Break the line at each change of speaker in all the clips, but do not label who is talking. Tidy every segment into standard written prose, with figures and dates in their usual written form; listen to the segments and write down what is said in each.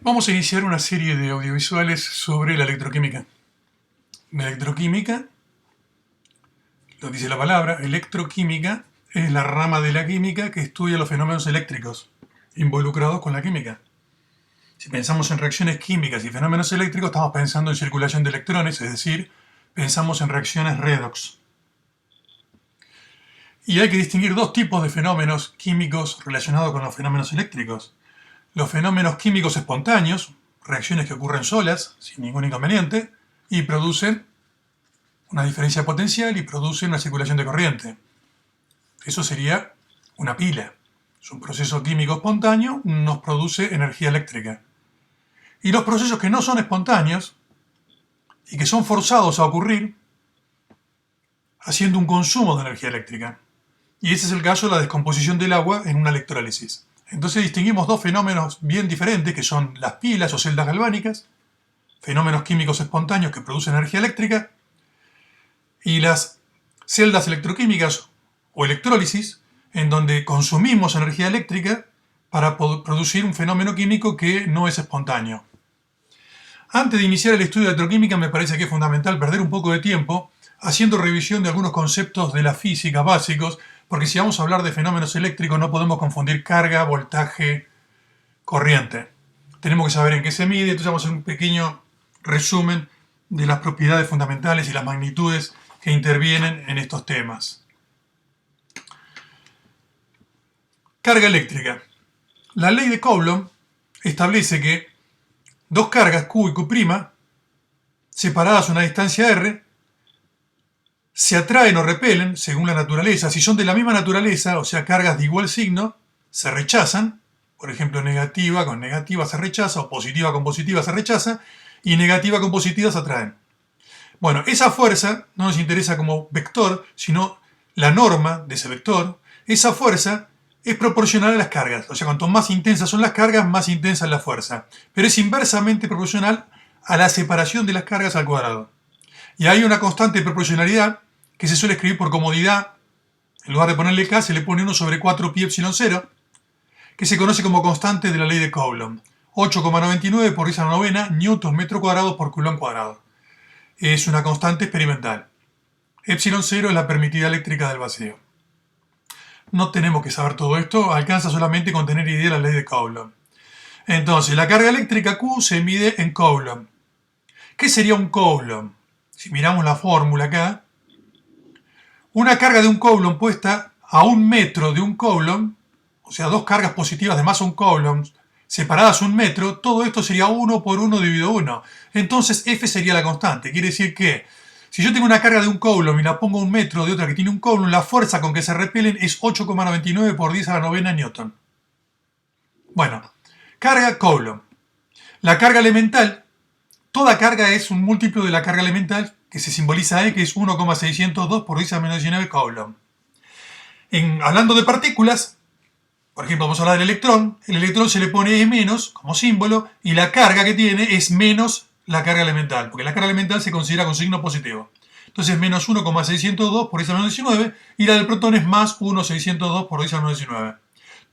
Vamos a iniciar una serie de audiovisuales sobre la electroquímica. La electroquímica, lo dice la palabra, electroquímica es la rama de la química que estudia los fenómenos eléctricos involucrados con la química. Si pensamos en reacciones químicas y fenómenos eléctricos, estamos pensando en circulación de electrones, es decir, pensamos en reacciones redox. Y hay que distinguir dos tipos de fenómenos químicos relacionados con los fenómenos eléctricos. Los fenómenos químicos espontáneos, reacciones que ocurren solas, sin ningún inconveniente, y producen una diferencia potencial y producen una circulación de corriente. Eso sería una pila. Es un proceso químico espontáneo, nos produce energía eléctrica. Y los procesos que no son espontáneos y que son forzados a ocurrir haciendo un consumo de energía eléctrica. Y ese es el caso de la descomposición del agua en una electrólisis. Entonces distinguimos dos fenómenos bien diferentes, que son las pilas o celdas galvánicas, fenómenos químicos espontáneos que producen energía eléctrica, y las celdas electroquímicas o electrólisis, en donde consumimos energía eléctrica para producir un fenómeno químico que no es espontáneo. Antes de iniciar el estudio de electroquímica, me parece que es fundamental perder un poco de tiempo haciendo revisión de algunos conceptos de la física básicos, porque si vamos a hablar de fenómenos eléctricos no podemos confundir carga, voltaje, corriente. Tenemos que saber en qué se mide, entonces vamos a hacer un pequeño resumen de las propiedades fundamentales y las magnitudes que intervienen en estos temas. Carga eléctrica. La ley de Coulomb establece que dos cargas Q y Q', separadas a una distancia r, se atraen o repelen según la naturaleza. Si son de la misma naturaleza, o sea, cargas de igual signo, se rechazan. Por ejemplo, negativa con negativa se rechaza, o positiva con positiva se rechaza, y negativa con positiva se atraen. Bueno, esa fuerza no nos interesa como vector, sino la norma de ese vector. Esa fuerza es proporcional a las cargas. O sea, cuanto más intensas son las cargas, más intensa es la fuerza. Pero es inversamente proporcional a la separación de las cargas al cuadrado. Y hay una constante de proporcionalidad que se suele escribir por comodidad. En lugar de ponerle K, se le pone 1 sobre 4 pi epsilon 0, que se conoce como constante de la ley de Coulomb. 8,99 por 10⁹ newton metro cuadrado por coulomb cuadrado. Es una constante experimental. Epsilon 0 es la permitida eléctrica del vacío. No tenemos que saber todo esto, alcanza solamente con tener idea de la ley de Coulomb. Entonces, la carga eléctrica Q se mide en Coulomb. ¿Qué sería un Coulomb? Si miramos la fórmula acá, una carga de un Coulomb puesta a 1 metro de un Coulomb, o sea, dos cargas positivas de masa 1 Coulomb, separadas 1 metro, todo esto sería 1 por 1 dividido 1. Entonces F sería la constante. Quiere decir que si yo tengo una carga de un Coulomb y la pongo a 1 metro de otra que tiene un Coulomb, la fuerza con que se repelen es 8,99 por 10⁹ newton. Bueno, carga Coulomb. La carga elemental, toda carga es un múltiplo de la carga elemental, que se simboliza E, que es 1,602 por 10⁻⁹ Coulomb. Hablando de partículas, por ejemplo, vamos a hablar del electrón. El electrón se le pone E- como símbolo y la carga que tiene es menos la carga elemental, porque la carga elemental se considera con signo positivo. Entonces menos 1,602 por 10⁻⁹ y la del protón es más 1,602 por 10⁻⁹.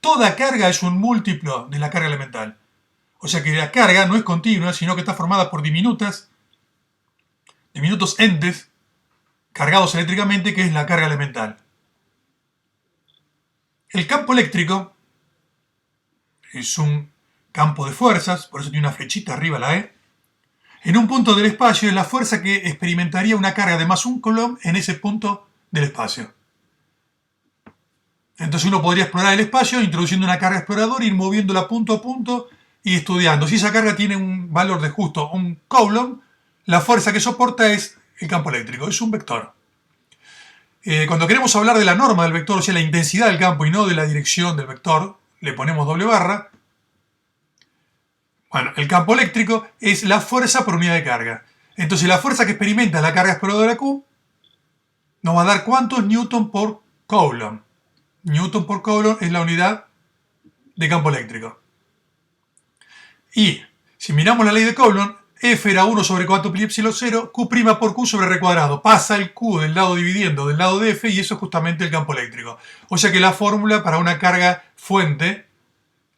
Toda carga es un múltiplo de la carga elemental. O sea que la carga no es continua, sino que está formada por diminutos entes cargados eléctricamente, que es la carga elemental. El campo eléctrico es un campo de fuerzas, por eso tiene una flechita arriba la E. En un punto del espacio es la fuerza que experimentaría una carga de más 1 coulomb en ese punto del espacio. Entonces uno podría explorar el espacio introduciendo una carga exploradora, ir moviéndola punto a punto y estudiando. Si esa carga tiene un valor de justo 1 coulomb, la fuerza que soporta es el campo eléctrico, es un vector. Cuando queremos hablar de la norma del vector, o sea, la intensidad del campo y no de la dirección del vector, le ponemos doble barra. Bueno, el campo eléctrico es la fuerza por unidad de carga. Entonces la fuerza que experimenta la carga exploradora Q nos va a dar ¿cuántos newton por coulomb? Newton por coulomb es la unidad de campo eléctrico. Y si miramos la ley de Coulomb, F era 1 sobre 4 pi epsilon 0, Q' por Q sobre R cuadrado. Pasa el Q del lado dividiendo del lado de F y eso es justamente el campo eléctrico. O sea que la fórmula para una carga fuente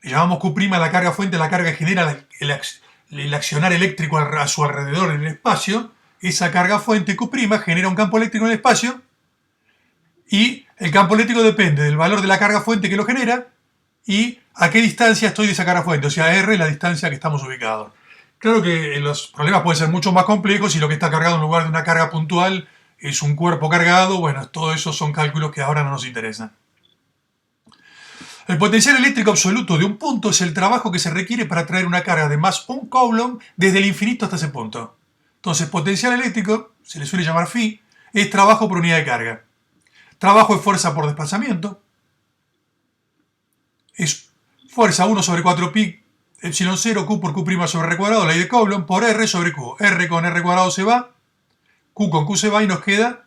Le llamamos Q' a la carga fuente, la carga que genera el accionar eléctrico a su alrededor en el espacio. Esa carga fuente Q' genera un campo eléctrico en el espacio y el campo eléctrico depende del valor de la carga fuente que lo genera y a qué distancia estoy de esa carga fuente, o sea, R es la distancia que estamos ubicados. Claro que los problemas pueden ser mucho más complejos y lo que está cargado en lugar de una carga puntual es un cuerpo cargado. Bueno, todo eso son cálculos que ahora no nos interesan. El potencial eléctrico absoluto de un punto es el trabajo que se requiere para traer una carga de más un coulomb desde el infinito hasta ese punto. Entonces, potencial eléctrico, se le suele llamar phi, es trabajo por unidad de carga. Trabajo es fuerza por desplazamiento. Es fuerza 1 sobre 4 pi epsilon 0 Q por Q' sobre R cuadrado, ley de Coulomb, por R sobre Q. R con R cuadrado se va, Q con Q se va y nos queda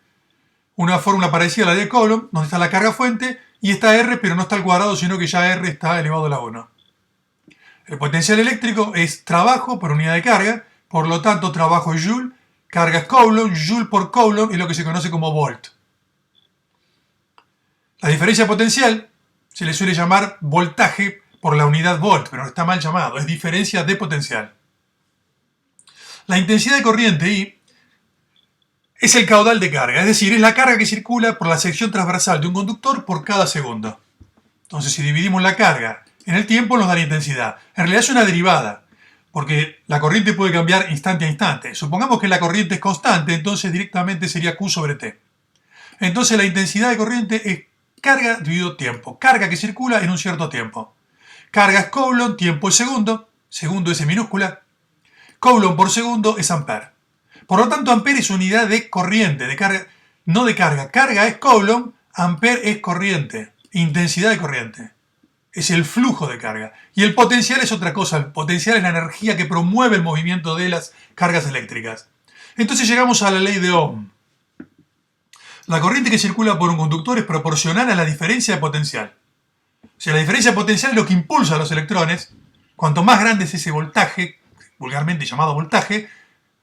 una fórmula parecida a la ley de Coulomb, donde está la carga fuente y está R, pero no está al cuadrado, sino que ya R está elevado a la 1. El potencial eléctrico es trabajo por unidad de carga, por lo tanto trabajo es Joule, carga es Coulomb, Joule por Coulomb es lo que se conoce como volt. La diferencia potencial se le suele llamar voltaje por la unidad volt, pero está mal llamado, es diferencia de potencial. La intensidad de corriente I es el caudal de carga, es decir, es la carga que circula por la sección transversal de un conductor por cada segundo. Entonces, si dividimos la carga en el tiempo, nos da la intensidad. En realidad es una derivada, porque la corriente puede cambiar instante a instante. Supongamos que la corriente es constante, entonces directamente sería Q sobre T. Entonces, la intensidad de corriente es carga dividido tiempo, carga que circula en un cierto tiempo. Carga es Coulomb, tiempo es segundo, segundo es en minúscula. Coulomb por segundo es ampere. Por lo tanto, ampere es unidad de corriente, de carga, no de carga. Carga es Coulomb, ampere es corriente, intensidad de corriente. Es el flujo de carga. Y el potencial es otra cosa. El potencial es la energía que promueve el movimiento de las cargas eléctricas. Entonces llegamos a la ley de Ohm. La corriente que circula por un conductor es proporcional a la diferencia de potencial. O sea, la diferencia de potencial es lo que impulsa a los electrones. Cuanto más grande es ese voltaje, vulgarmente llamado voltaje,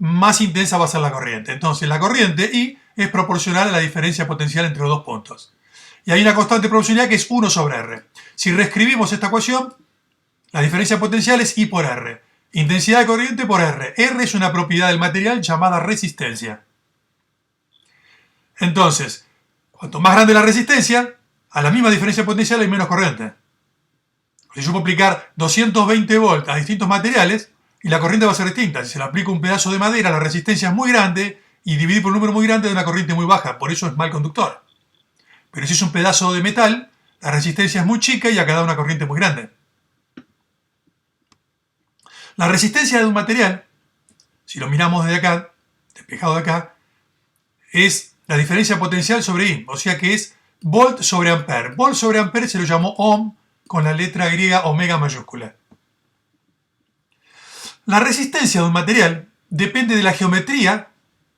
más intensa va a ser la corriente. Entonces, la corriente I es proporcional a la diferencia potencial entre los dos puntos. Y hay una constante proporcionalidad que es 1 sobre R. Si reescribimos esta ecuación, la diferencia potencial es I por R. Intensidad de corriente por R. R es una propiedad del material llamada resistencia. Entonces, cuanto más grande la resistencia, a la misma diferencia potencial hay menos corriente. Si yo puedo aplicar 220 volts a distintos materiales, y la corriente va a ser distinta. Si se le aplica un pedazo de madera, la resistencia es muy grande y dividir por un número muy grande de una corriente muy baja. Por eso es mal conductor. Pero si es un pedazo de metal, la resistencia es muy chica y acá da una corriente muy grande. La resistencia de un material, si lo miramos desde acá, despejado de acá, es la diferencia potencial sobre I. O sea que es volt sobre ampere. Volt sobre ampere se lo llamó ohm con la letra griega omega mayúscula. La resistencia de un material depende de la geometría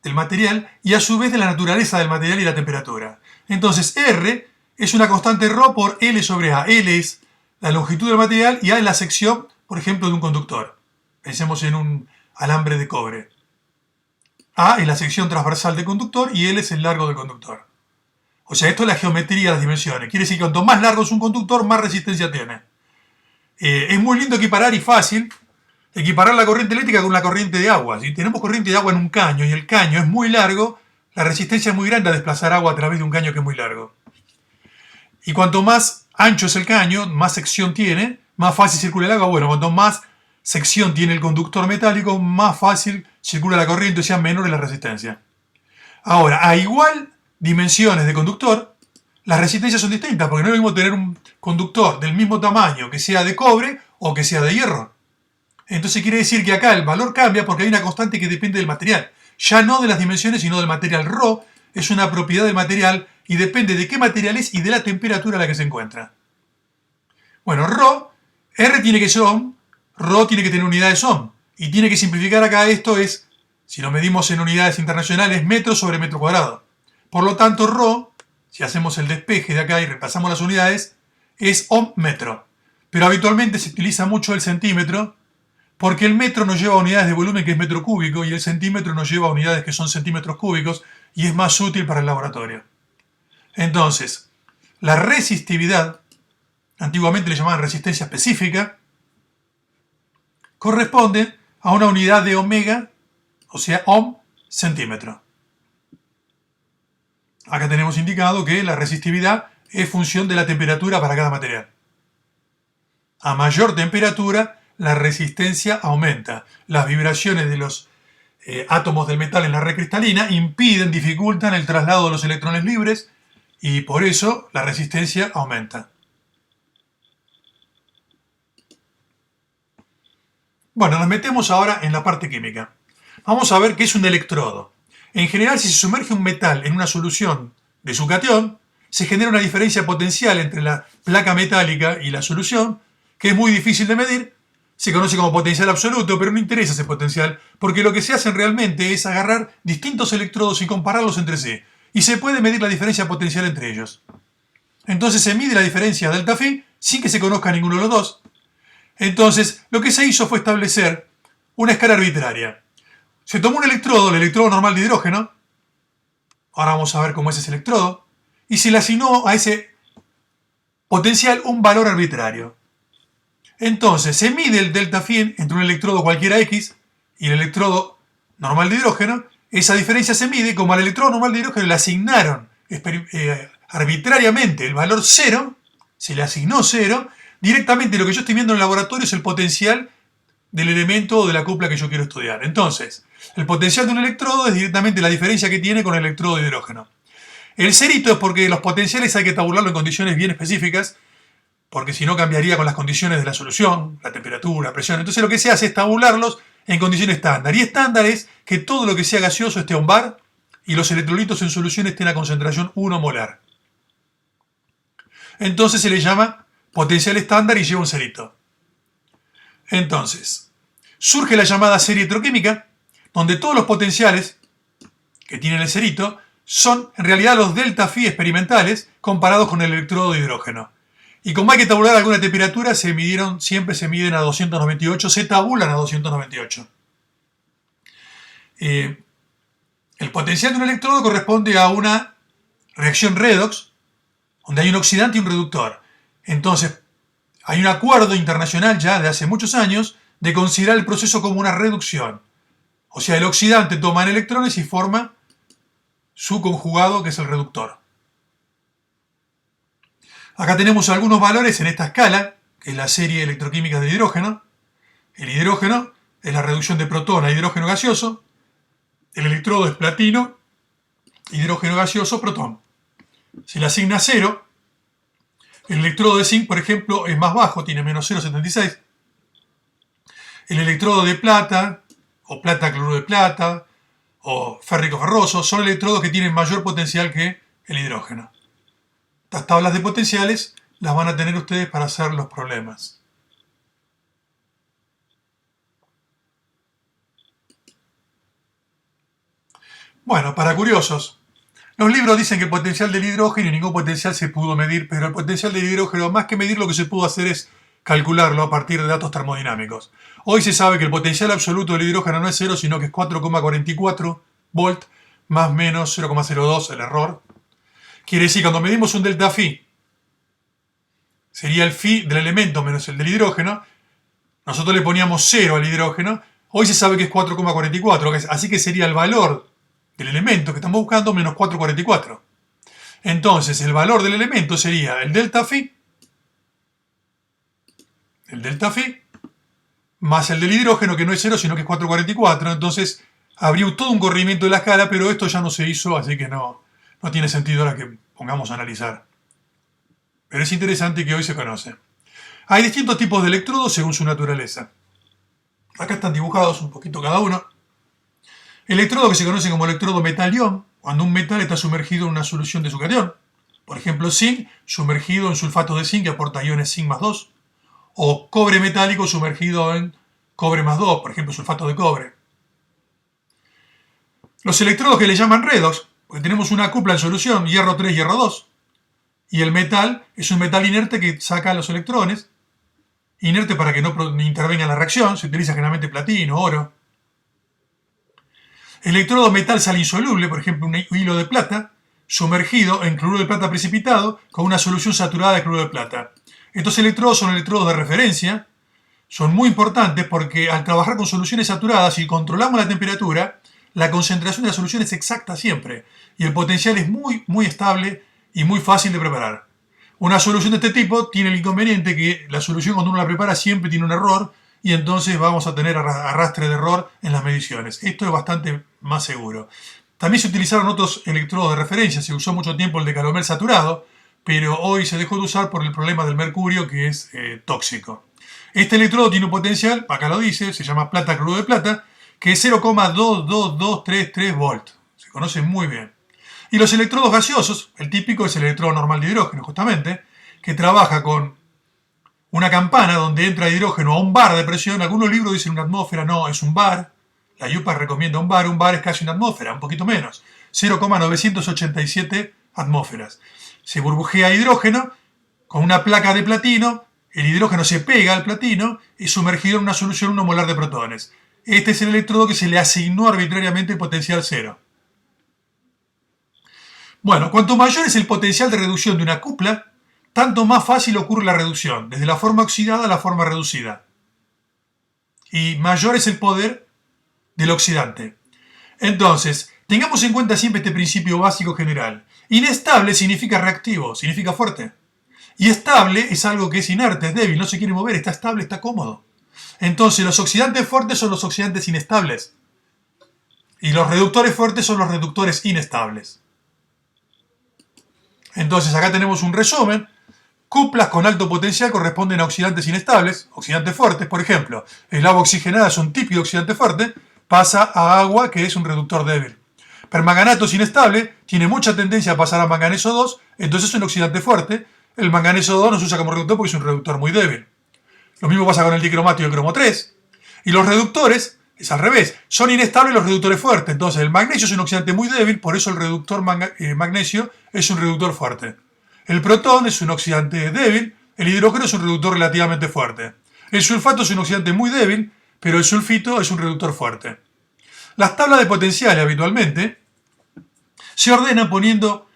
del material y a su vez de la naturaleza del material y la temperatura. Entonces R es una constante ρ por L sobre A. L es la longitud del material y A es la sección, por ejemplo, de un conductor. Pensemos en un alambre de cobre. A es la sección transversal del conductor y L es el largo del conductor. O sea, esto es la geometría de las dimensiones. Quiere decir que cuanto más largo es un conductor, más resistencia tiene. Es muy lindo equiparar y fácil equiparar la corriente eléctrica con la corriente de agua. Si tenemos corriente de agua en un caño y el caño es muy largo, la resistencia es muy grande a desplazar agua a través de un caño que es muy largo. Y cuanto más ancho es el caño, más sección tiene, más fácil circula el agua. Bueno, cuanto más sección tiene el conductor metálico, más fácil circula la corriente, o sea, menor es la resistencia. Ahora, a igual dimensiones de conductor, las resistencias son distintas, porque no es lo mismo tener un conductor del mismo tamaño que sea de cobre o que sea de hierro. Entonces quiere decir que acá el valor cambia porque hay una constante que depende del material. Ya no de las dimensiones, sino del material. Ρ es una propiedad del material y depende de qué material es y de la temperatura a la que se encuentra. Bueno, R tiene que ser ohm, Ρ tiene que tener unidades ohm. Y tiene que simplificar acá esto es, si lo medimos en unidades internacionales, metros sobre metro cuadrado. Por lo tanto, Ρ, si hacemos el despeje de acá y repasamos las unidades, es ohm metro. Pero habitualmente se utiliza mucho el centímetro, porque el metro nos lleva a unidades de volumen que es metro cúbico y el centímetro nos lleva a unidades que son centímetros cúbicos y es más útil para el laboratorio. Entonces, la resistividad antiguamente le llamaban resistencia específica, corresponde a una unidad de ohmega, o sea, ohm, centímetro. Acá tenemos indicado que la resistividad es función de la temperatura para cada material. A mayor temperatura, la resistencia aumenta. Las vibraciones de los átomos del metal en la red cristalina impiden, dificultan el traslado de los electrones libres y por eso la resistencia aumenta. Bueno, nos metemos ahora en la parte química. Vamos a ver qué es un electrodo. En general, si se sumerge un metal en una solución de su catión, se genera una diferencia potencial entre la placa metálica y la solución, que es muy difícil de medir. Se conoce como potencial absoluto, pero no interesa ese potencial, porque lo que se hace realmente es agarrar distintos electrodos y compararlos entre sí, y se puede medir la diferencia potencial entre ellos. Entonces se mide la diferencia delta phi sin que se conozca ninguno de los dos. Entonces, lo que se hizo fue establecer una escala arbitraria. Se tomó un electrodo, el electrodo normal de hidrógeno, ahora vamos a ver cómo es ese electrodo, y se le asignó a ese potencial un valor arbitrario. Entonces, se mide el delta phi entre un electrodo cualquiera X y el electrodo normal de hidrógeno. Esa diferencia se mide como al electrodo normal de hidrógeno le asignaron arbitrariamente el valor 0, se le asignó 0, directamente lo que yo estoy viendo en el laboratorio es el potencial del elemento o de la cupla que yo quiero estudiar. Entonces, el potencial de un electrodo es directamente la diferencia que tiene con el electrodo de hidrógeno. El cerito es porque los potenciales hay que tabularlo en condiciones bien específicas, porque si no cambiaría con las condiciones de la solución, la temperatura, la presión. Entonces lo que se hace es tabularlos en condiciones estándar. Y estándar es que todo lo que sea gaseoso esté a un bar y los electrolitos en solución estén a concentración 1 molar. Entonces se le llama potencial estándar y lleva un cerito. Entonces, surge la llamada serie electroquímica, donde todos los potenciales que tienen el cerito son en realidad los delta phi experimentales comparados con el electrodo de hidrógeno. Y como hay que tabular alguna temperatura, siempre se miden a 298, se tabulan a 298. El potencial de un electrodo corresponde a una reacción redox, donde hay un oxidante y un reductor. Entonces, hay un acuerdo internacional ya de hace muchos años de considerar el proceso como una reducción. O sea, el oxidante toma electrones y forma su conjugado, que es el reductor. Acá tenemos algunos valores en esta escala, que es la serie electroquímica del hidrógeno. El hidrógeno es la reducción de protón a hidrógeno gaseoso. El electrodo es platino, hidrógeno gaseoso, protón. Se le asigna 0. El electrodo de zinc, por ejemplo, es más bajo, tiene menos 0,76. El electrodo de plata, o plata cloruro de plata, o férrico ferroso, son electrodos que tienen mayor potencial que el hidrógeno. Estas tablas de potenciales las van a tener ustedes para hacer los problemas. Bueno, para curiosos, los libros dicen que el potencial del hidrógeno y ningún potencial se pudo medir, pero el potencial del hidrógeno, más que medir, lo que se pudo hacer es calcularlo a partir de datos termodinámicos. Hoy se sabe que el potencial absoluto del hidrógeno no es 0, sino que es 4,44 volt más menos 0,02 el error. Quiere decir, cuando medimos un delta phi, sería el phi del elemento menos el del hidrógeno. Nosotros le poníamos 0 al hidrógeno. Hoy se sabe que es 4,44, así que sería el valor del elemento que estamos buscando menos 4,44. Entonces, el valor del elemento sería el delta phi más el del hidrógeno, que no es 0, sino que es 4,44. Entonces, habría todo un corrimiento de la escala, pero esto ya no se hizo, así que no tiene sentido ahora que pongamos a analizar. Pero es interesante que hoy se conoce. Hay distintos tipos de electrodos según su naturaleza. Acá están dibujados un poquito cada uno. Electrodo que se conoce como electrodo metal-ion, cuando un metal está sumergido en una solución de su catión. Por ejemplo, zinc sumergido en sulfato de zinc que aporta iones zinc más 2. O cobre metálico sumergido en cobre más 2, por ejemplo, sulfato de cobre. Los electrodos que le llaman redox, porque tenemos una cupla en solución, hierro 3, hierro 2. Y el metal es un metal inerte que saca los electrones. Inerte para que no intervenga en la reacción, se utiliza generalmente platino, oro. Electrodo metal sal insoluble, por ejemplo, un hilo de plata, sumergido en cloruro de plata precipitado con una solución saturada de cloruro de plata. Estos electrodos son electrodos de referencia, son muy importantes porque al trabajar con soluciones saturadas, si controlamos la temperatura, la concentración de la solución es exacta siempre y el potencial es muy estable y muy fácil de preparar. Una solución de este tipo tiene el inconveniente que la solución cuando uno la prepara siempre tiene un error y entonces vamos a tener arrastre de error en las mediciones. Esto es bastante más seguro. También se utilizaron otros electrodos de referencia, se usó mucho tiempo el de calomel saturado, pero hoy se dejó de usar por el problema del mercurio que es tóxico. Este electrodo tiene un potencial, acá lo dice, se llama plata crudo de plata, que es 0,22233 volt. Se conoce muy bien. Y los electrodos gaseosos, el típico es el electrodo normal de hidrógeno, justamente, que trabaja con una campana donde entra hidrógeno a un bar de presión. Algunos libros dicen una atmósfera, no, es un bar. La IUPAC recomienda un bar es casi una atmósfera, un poquito menos, 0,987 atmósferas. Se burbujea hidrógeno con una placa de platino, el hidrógeno se pega al platino y sumergido en una solución 1 molar de protones. Este es el electrodo que se le asignó arbitrariamente el potencial cero. Bueno, cuanto mayor es el potencial de reducción de una cupla, tanto más fácil ocurre la reducción, desde la forma oxidada a la forma reducida. Y mayor es el poder del oxidante. Entonces, tengamos en cuenta siempre este principio básico general. Inestable significa reactivo, significa fuerte. Y estable es algo que es inerte, es débil, no se quiere mover, está estable, está cómodo. Entonces, los oxidantes fuertes son los oxidantes inestables. Y los reductores fuertes son los reductores inestables. Entonces, acá tenemos un resumen. Cuplas con alto potencial corresponden a oxidantes inestables, oxidantes fuertes. Por ejemplo, el agua oxigenada es un típico oxidante fuerte, pasa a agua que es un reductor débil. Permanganato es inestable, tiene mucha tendencia a pasar a manganeso 2, entonces es un oxidante fuerte. El manganeso 2 no se usa como reductor porque es un reductor muy débil. Lo mismo pasa con el dicromato y el cromo 3. Y los reductores es al revés, son inestables los reductores fuertes. Entonces el magnesio es un oxidante muy débil, por eso el reductor magnesio es un reductor fuerte. El protón es un oxidante débil, el hidrógeno es un reductor relativamente fuerte. El sulfato es un oxidante muy débil, pero el sulfito es un reductor fuerte. Las tablas de potenciales habitualmente se ordenan poniendo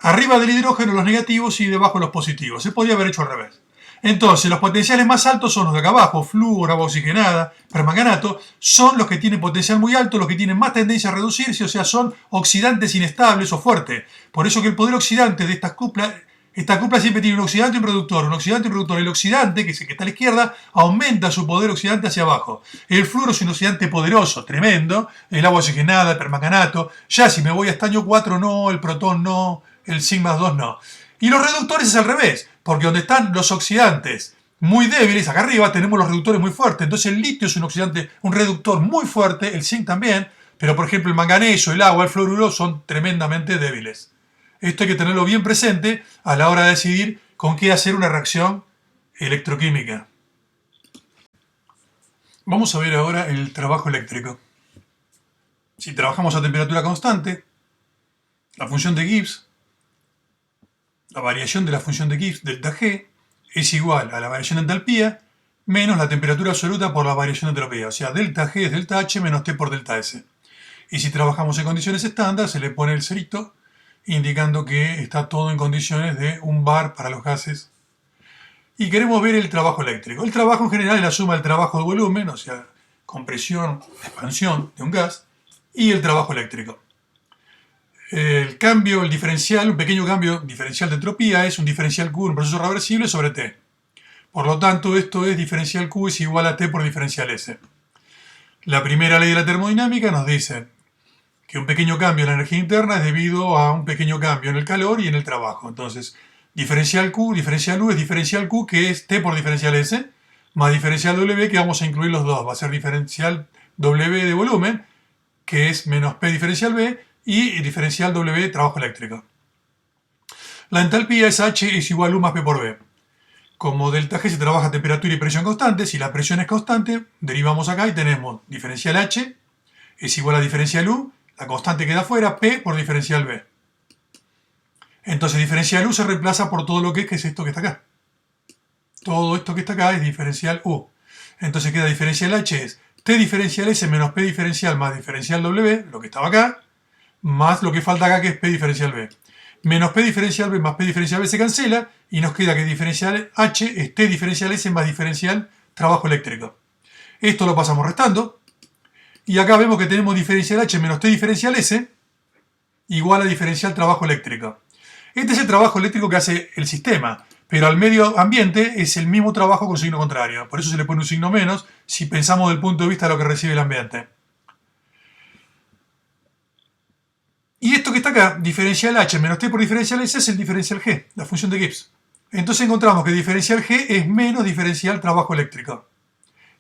arriba del hidrógeno los negativos y debajo los positivos. Se podría haber hecho al revés. Entonces, los potenciales más altos son los de acá abajo, flúor, agua oxigenada, permanganato, son los que tienen potencial muy alto, los que tienen más tendencia a reducirse, o sea, son oxidantes inestables o fuertes. Por eso que el poder oxidante de esta cupla siempre tiene un oxidante y un reductor, un oxidante y un reductor. El oxidante, que es el que está a la izquierda, aumenta su poder oxidante hacia abajo. El flúor es un oxidante poderoso, tremendo, el agua oxigenada, el permanganato. Ya si me voy a estaño 4 no, el protón no, el sigma 2 no. Y los reductores es al revés, porque donde están los oxidantes muy débiles, acá arriba tenemos los reductores muy fuertes. Entonces el litio es un oxidante, un reductor muy fuerte, el zinc también, pero por ejemplo el manganeso, el agua, el fluoruro son tremendamente débiles. Esto hay que tenerlo bien presente a la hora de decidir con qué hacer una reacción electroquímica. Vamos a ver ahora el trabajo eléctrico. Si trabajamos a temperatura constante, la función de Gibbs, la variación de la función de Gibbs, delta G, es igual a la variación de entalpía menos la temperatura absoluta por la variación de entropía. O sea, delta G es delta H menos T por delta S. Y si trabajamos en condiciones estándar, se le pone el cerito indicando que está todo en condiciones de un bar para los gases. Y queremos ver el trabajo eléctrico. El trabajo en general es la suma del trabajo de volumen, o sea, compresión, expansión de un gas, y el trabajo eléctrico. El cambio, el diferencial, un pequeño cambio diferencial de entropía es un diferencial Q en un proceso reversible sobre T. Por lo tanto, esto es diferencial Q es igual a T por diferencial S. La primera ley de la termodinámica nos dice que un pequeño cambio en la energía interna es debido a un pequeño cambio en el calor y en el trabajo. Entonces, diferencial Q, diferencial U es diferencial Q, que es T por diferencial S, más diferencial W, que vamos a incluir los dos. Va a ser diferencial W de volumen, que es menos P diferencial B, y diferencial W trabajo eléctrico. La entalpía es H es igual a U más P por B. Como delta G se trabaja a temperatura y presión constante, si la presión es constante, derivamos acá y tenemos diferencial H es igual a diferencial U, la constante queda afuera, P por diferencial B. Entonces diferencial U se reemplaza por todo lo que es esto que está acá. Todo esto que está acá es diferencial U. Entonces queda diferencial H es T diferencial S menos P diferencial más diferencial W, lo que estaba acá, más lo que falta acá que es P diferencial B. menos P diferencial B más P diferencial B se cancela y nos queda que diferencial H es T diferencial S más diferencial trabajo eléctrico. Esto lo pasamos restando y acá vemos que tenemos diferencial H menos T diferencial S igual a diferencial trabajo eléctrico. Este es el trabajo eléctrico que hace el sistema, pero al medio ambiente es el mismo trabajo con signo contrario. Por eso se le pone un signo menos si pensamos del punto de vista de lo que recibe el ambiente. Y esto que está acá, diferencial H menos T por diferencial S, es el diferencial G, la función de Gibbs. Entonces encontramos que diferencial G es menos diferencial trabajo eléctrico.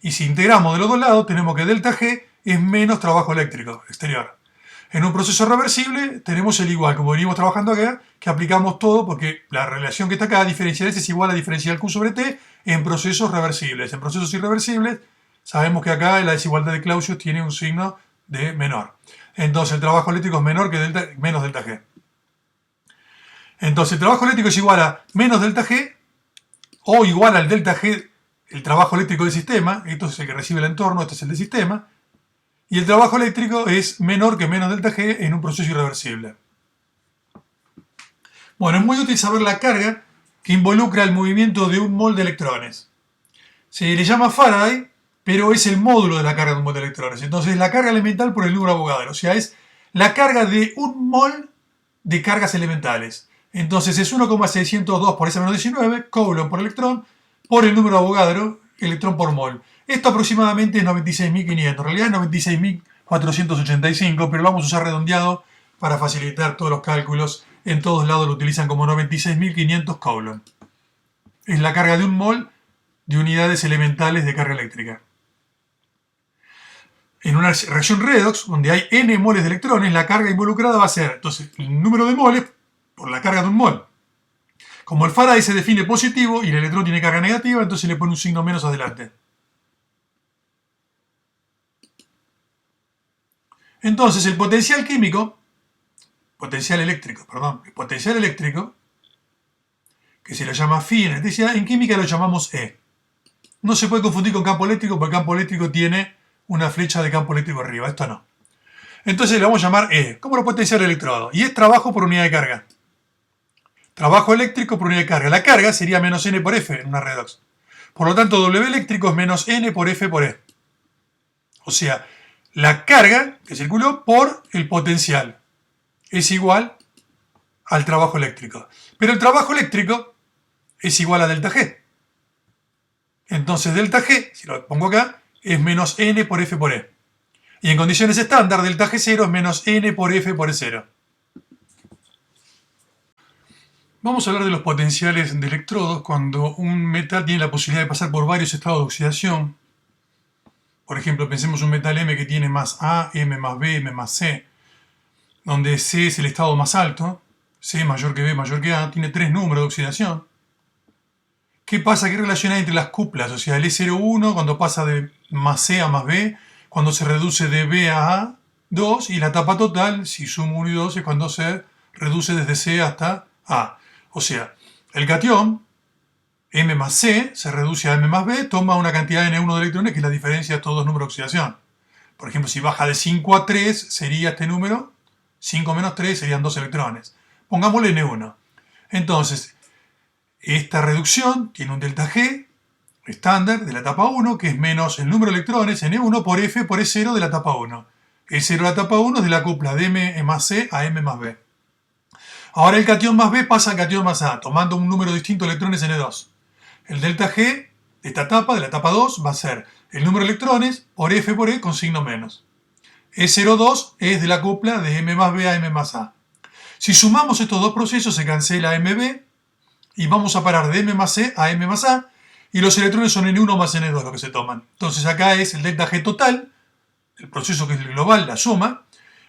Y si integramos de los dos lados, tenemos que delta G es menos trabajo eléctrico exterior. En un proceso reversible tenemos el igual, como venimos trabajando acá, que aplicamos todo porque la relación que está acá, diferencial S es igual a diferencial Q sobre T, en procesos reversibles. En procesos irreversibles, sabemos que acá la desigualdad de Clausius tiene un signo de menor. Entonces el trabajo eléctrico es menor que menos delta G. Entonces el trabajo eléctrico es igual a menos delta G o igual al delta G, el trabajo eléctrico del sistema. Esto es el que recibe el entorno, este es el del sistema. Y el trabajo eléctrico es menor que menos delta G en un proceso irreversible. Bueno, es muy útil saber la carga que involucra el movimiento de un mol de electrones. Se le llama Faraday, pero es el módulo de la carga de un mol de electrones. Entonces, la carga elemental por el número Avogadro. O sea, es la carga de un mol de cargas elementales. Entonces, es 1,602 por S-19, Coulomb por electrón, por el número Avogadro, electrón por mol. Esto aproximadamente es 96.500. En realidad es 96.485, pero lo vamos a usar redondeado para facilitar todos los cálculos. En todos lados lo utilizan como 96.500 Coulomb. Es la carga de un mol de unidades elementales de carga eléctrica. En una reacción redox, donde hay n moles de electrones, la carga involucrada va a ser, entonces, el número de moles por la carga de un mol. Como el Faraday se define positivo y el electrón tiene carga negativa, entonces le pone un signo menos adelante. Entonces, el potencial eléctrico, que se lo llama phi en electricidad, en química lo llamamos E. No se puede confundir con campo eléctrico, porque el campo eléctrico tiene una flecha de campo eléctrico arriba, esto no. Entonces le vamos a llamar E, como lo potencial del electrodo, y es trabajo por unidad de carga. Trabajo eléctrico por unidad de carga. La carga sería menos N por F en una redox. Por lo tanto, W eléctrico es menos N por F por E. O sea, la carga que circuló por el potencial es igual al trabajo eléctrico. Pero el trabajo eléctrico es igual a delta G. Entonces delta G, si lo pongo acá, es menos N por F por E. Y en condiciones estándar, delta G0 es menos N por F por E0. Vamos a hablar de los potenciales de electrodos cuando un metal tiene la posibilidad de pasar por varios estados de oxidación. Por ejemplo, pensemos un metal M que tiene más A, M más B, M más C, donde C es el estado más alto, C mayor que B mayor que A, tiene 3 números de oxidación. ¿Qué pasa? ¿Qué relación hay entre las cuplas? O sea, el E01 cuando pasa de más C a más B, cuando se reduce de B a A2, y la etapa total, si sumo 1 y 2, es cuando se reduce desde C hasta A. O sea, el catión, M más C, se reduce a M más B, toma una cantidad de N1 de electrones que es la diferencia de estos dos números de oxidación. Por ejemplo, si baja de 5 a 3, sería este número, 5 menos 3 serían 2 electrones. Pongámosle N1. Entonces, esta reducción tiene un delta G estándar de la etapa 1, que es menos el número de electrones, N1 por F por E0 de la etapa 1. E0 de la etapa 1 es de la cupla de M más C a M más B. Ahora el catión más B pasa al catión más A, tomando un número distinto de electrones N2. El delta G de esta etapa, de la etapa 2, va a ser el número de electrones por F por E con signo menos. E02 es de la cupla de M más B a M más A. Si sumamos estos dos procesos, se cancela MB y vamos a parar de M más C a M más A, y los electrones son N1 más N2 lo que se toman. Entonces acá es el delta G total, el proceso que es el global, la suma,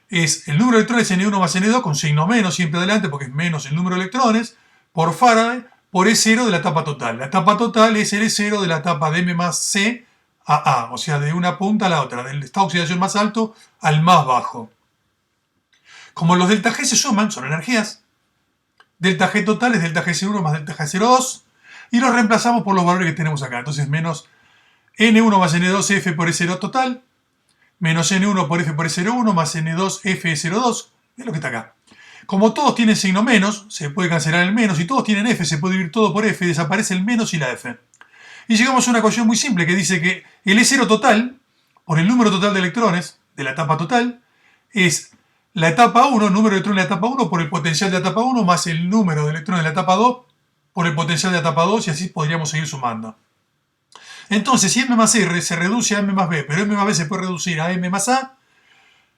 es el número de electrones N1 más N2 con signo menos siempre adelante porque es menos el número de electrones por Faraday por E0 de la etapa total. La etapa total es el E0 de la etapa de M más C a A, o sea, de una punta a la otra, del estado de oxidación más alto al más bajo. Como los delta G se suman, son energías, delta G total es delta G01 más delta G02, y los reemplazamos por los valores que tenemos acá. Entonces menos N1 más N2 F por E0 total, menos N1 por F por E01 más N2 F E02, es lo que está acá. Como todos tienen signo menos, se puede cancelar el menos, y todos tienen F, se puede dividir todo por F, y desaparece el menos y la F. Y llegamos a una ecuación muy simple que dice que el E0 total, por el número total de electrones de la etapa total, es la etapa 1, el número de electrones de la etapa 1 por el potencial de la etapa 1 más el número de electrones de la etapa 2 por el potencial de la etapa 2, y así podríamos seguir sumando. Entonces, si M más R se reduce a M más B, pero M más B se puede reducir a M más A,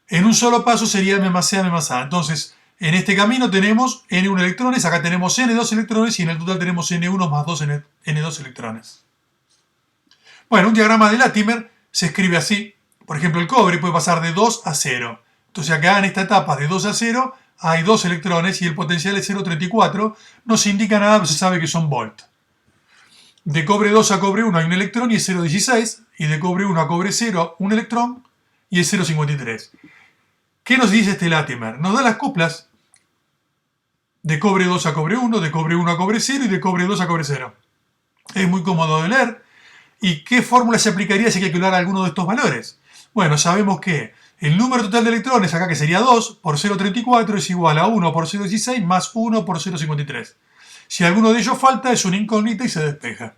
en un solo paso sería M más C a M más A. Entonces, en este camino tenemos N1 electrones, acá tenemos N2 electrones y en el total tenemos N1 más 2 N2 electrones. Bueno, un diagrama de Latimer se escribe así. Por ejemplo, el cobre puede pasar de 2 a 0. Entonces acá en esta etapa de 2 a 0 hay 2 electrones y el potencial es 0,34. No se indica nada, pero se sabe que son volt. De cobre 2 a cobre 1 hay un electrón y es 0,16. Y de cobre 1 a cobre 0, un electrón y es 0,53. ¿Qué nos dice este Latimer? Nos da las coplas de cobre 2 a cobre 1, de cobre 1 a cobre 0 y de cobre 2 a cobre 0. Es muy cómodo de leer. ¿Y qué fórmula se aplicaría si hay que calcular alguno de estos valores? Bueno, sabemos que el número total de electrones, acá que sería 2 por 0,34, es igual a 1 por 0,16 más 1 por 0,53. Si alguno de ellos falta, es una incógnita y se despeja.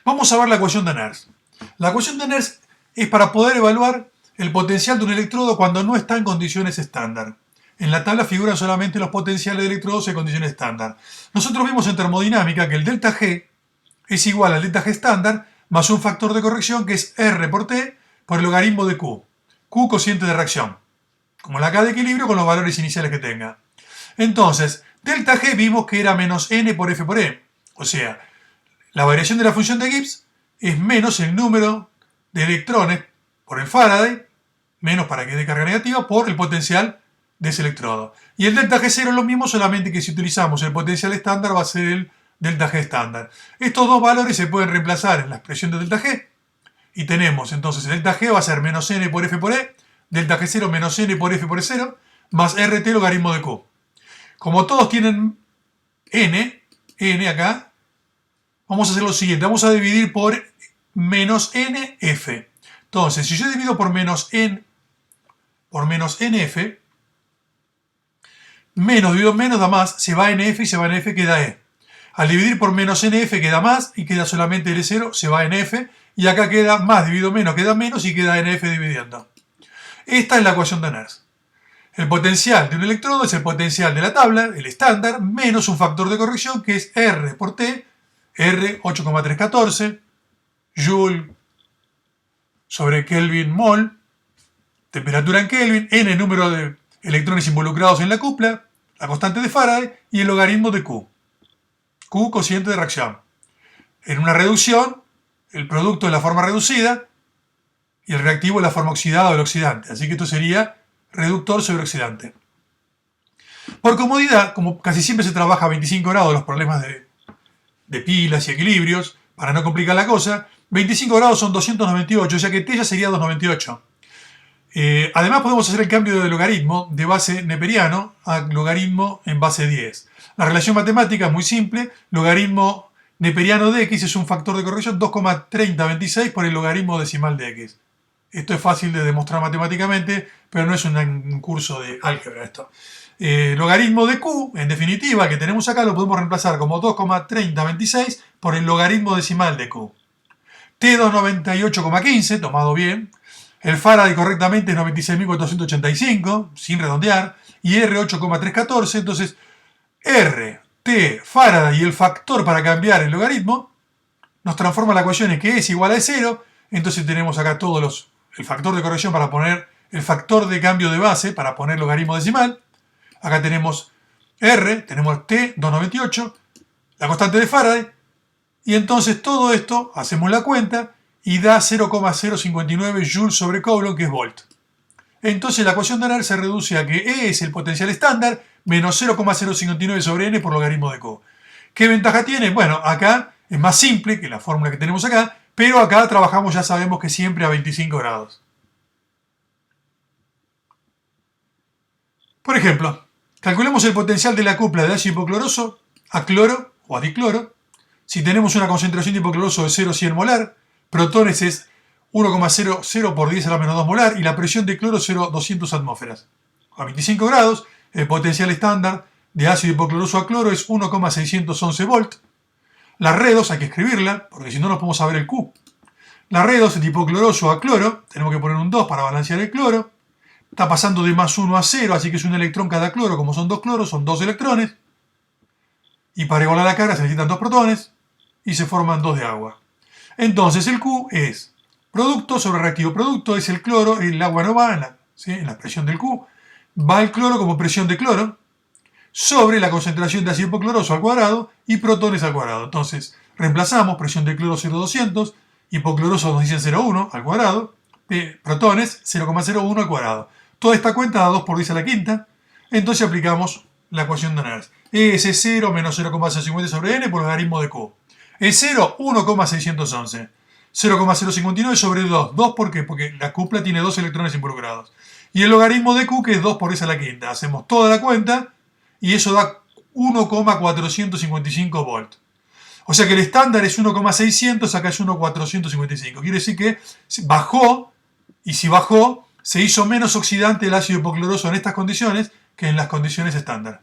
Vamos a ver la ecuación de Nernst. La ecuación de Nernst es para poder evaluar el potencial de un electrodo cuando no está en condiciones estándar. En la tabla figuran solamente los potenciales de electrodos en condiciones estándar. Nosotros vimos en termodinámica que el delta G es igual al delta G estándar más un factor de corrección que es R por T por el logaritmo de Q. Q cociente de reacción, como la K de equilibrio con los valores iniciales que tenga. Entonces, delta G vimos que era menos N por F por E. O sea, la variación de la función de Gibbs es menos el número de electrones por el Faraday, menos para que dé carga negativa, por el potencial de ese electrodo. Y el delta G0 es lo mismo, solamente que si utilizamos el potencial estándar va a ser el delta G estándar. Estos dos valores se pueden reemplazar en la expresión de delta G y tenemos entonces el delta G va a ser menos N por F por E, delta G0 menos N por F por E0, más RT logaritmo de Q. Como todos tienen N acá, vamos a hacer lo siguiente, vamos a dividir por menos NF. Entonces, si yo divido por menos NF, menos dividido menos da más, se va NF y se va NF, queda E. Al dividir por menos NF queda más y queda solamente L0, se va NF, y acá queda más dividido menos, queda menos y queda NF dividiendo. Esta es la ecuación de Nernst. El potencial de un electrodo es el potencial de la tabla, el estándar, menos un factor de corrección que es R por T, R 8,314, Joule sobre Kelvin mol, temperatura en Kelvin, N número de electrones involucrados en la cupla, la constante de Faraday y el logaritmo de Q. Q cociente de reacción. En una reducción, el producto es la forma reducida y el reactivo es la forma oxidada o el oxidante. Así que esto sería reductor sobre oxidante. Por comodidad, como casi siempre se trabaja a 25 grados los problemas de pilas y equilibrios, para no complicar la cosa, 25 grados son 298, o sea que T ya sería 298. Además podemos hacer el cambio de logaritmo de base neperiano a logaritmo en base 10. La relación matemática es muy simple, logaritmo neperiano de x es un factor de corrección 2,3026 por el logaritmo decimal de x. Esto es fácil de demostrar matemáticamente, pero no es un curso de álgebra esto. Logaritmo de q, en definitiva, que tenemos acá, lo podemos reemplazar como 2,3026 por el logaritmo decimal de q. T 298,15, tomado bien. El Faraday correctamente es 96.485, sin redondear. Y R 8,314, entonces R, T, Faraday y el factor para cambiar el logaritmo nos transforma la ecuación en que es igual a 0. Entonces tenemos acá todos el factor de corrección para poner el factor de cambio de base para poner logaritmo decimal. Acá tenemos R, tenemos T, 298, la constante de Faraday. Y entonces todo esto, hacemos la cuenta y da 0,059 joules sobre Coulomb, que es volt. Entonces la ecuación de Nernst se reduce a que E es el potencial estándar menos 0,059 sobre N por logaritmo de Q. ¿Qué ventaja tiene? Bueno, acá es más simple que la fórmula que tenemos acá, pero acá trabajamos, ya sabemos que siempre a 25 grados. Por ejemplo, calculemos el potencial de la cupla de ácido hipocloroso a cloro o a dicloro. Si tenemos una concentración de hipocloroso de 0,100 molar, protones es 1,00 por 10 a la menos 2 molar y la presión de cloro 0,200 atmósferas. A 25 grados, el potencial estándar de ácido hipocloroso a cloro es 1,611 volt. La R2 hay que escribirla, porque si no nos podemos saber el Q. La R2 de hipocloroso a cloro, tenemos que poner un 2 para balancear el cloro. Está pasando de más 1 a 0, así que es un electrón cada cloro, como son 2 cloros, son 2 electrones. Y para igualar la carga se necesitan 2 protones y se forman 2 de agua. Entonces el Q es producto sobre reactivo. Producto es el cloro, el agua no va en la presión del Q. Va el cloro como presión de cloro sobre la concentración de ácido hipocloroso al cuadrado y protones al cuadrado. Entonces reemplazamos presión de cloro 0,200, hipocloroso nos dicen 0,1 al cuadrado, protones 0,01 al cuadrado. Toda esta cuenta da 2 por 10 a la quinta. Entonces aplicamos la ecuación de Nernst. Es 0 menos 0,050 sobre n por logaritmo de Q. Es 0, 1,611. 0,059 sobre 2. 2 ¿por qué? Porque la cupla tiene 2 electrones involucrados. Y el logaritmo de Q, que es 2 por 10 a la quinta. Hacemos toda la cuenta y eso da 1,455 volt. O sea que el estándar es 1,600, acá es 1,455. Quiere decir que bajó, y si bajó, se hizo menos oxidante el ácido hipocloroso en estas condiciones que en las condiciones estándar.